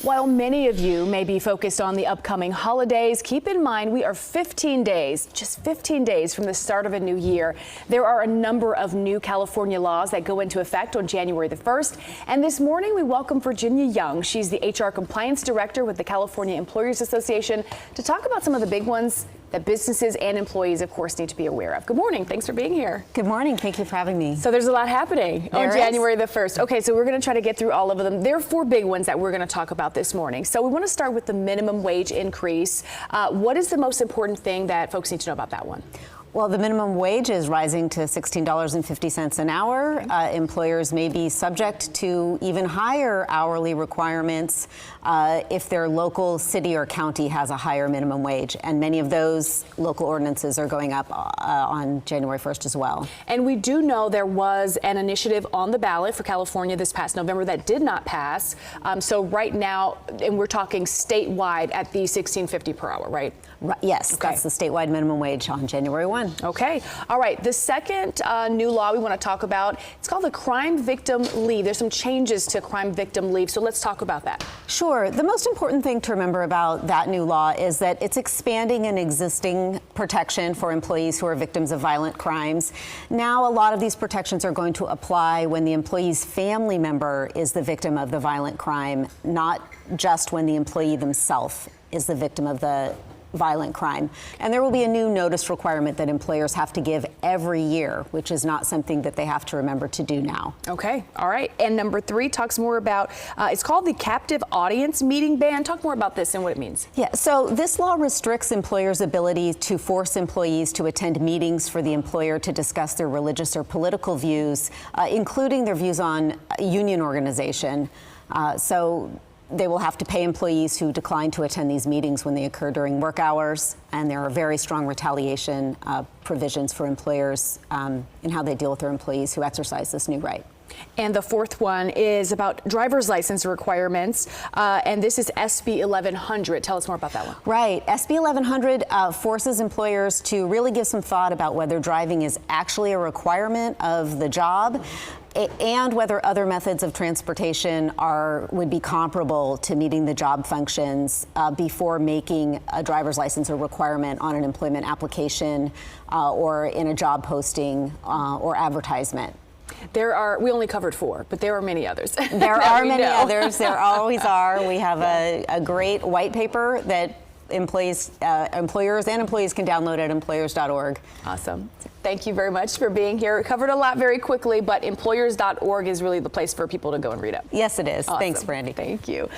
While many of you may be focused on the upcoming holidays, keep in mind we are 15 days, just 15 days from the start of a new year. There are a number of new California laws that go into effect on January the 1st. And this morning we welcome Virginia Young. She's the HR Compliance Director with the California Employers Association to talk about some of the big ones that businesses and employees, of course, need to be aware of. Good morning. Thanks for being here. Good morning. Thank you for having me. So there's a lot happening on January the 1st. Okay, so we're going to try to get through all of them. There are four big ones that we're going to talk about this morning. So we want to start with the minimum wage increase. What is the most important thing that folks need to know about that one? Well, the minimum wage is rising to $16.50 an hour. Employers may be subject to even higher hourly requirements if their local city or county has a higher minimum wage. And many of those local ordinances are going up on January 1st as well. And we do know there was an initiative on the ballot for California this past November that did not pass. So right now, and we're talking statewide at the $16.50 per hour, right? Yes, okay. That's the statewide minimum wage on January 1. Okay. All right. The second new law we want to talk about, it's called the crime victim leave. There's some changes to crime victim leave. So let's talk about that. Sure. The most important thing to remember about that new law is that it's expanding an existing protection for employees who are victims of violent crimes. Now, a lot of these protections are going to apply when the employee's family member is the victim of the violent crime, not just when the employee themselves is the victim of the violent crime. And there will be a new notice requirement that employers have to give every year, which is not something that they have to remember to do now. Okay. All right. And number 3 talks more about, it's called the captive audience meeting ban. Talk more about this and what it means. Yeah. So this law restricts employers' ability to force employees to attend meetings for the employer to discuss their religious or political views, including their views on union organization. So they will have to pay employees who decline to attend these meetings when they occur during work hours, and there are very strong retaliation provisions for employers in how they deal with their employees who exercise this new right. And the fourth one is about driver's license requirements, and this is SB 1100. Tell us more about that one. Right. SB 1100 forces employers to really give some thought about whether driving is actually a requirement of the job, and whether other methods of transportation would be comparable to meeting the job functions before making a driver's license a requirement on an employment application or in a job posting or advertisement. We only covered 4, but there are many others. There are many others. There always are. We have a great white paper that employers and employees can download at employers.org. Awesome. Thank you very much for being here. We covered a lot very quickly, but employers.org is really the place for people to go and read it. Yes, it is. Awesome. Thanks, Brandy. Thank you.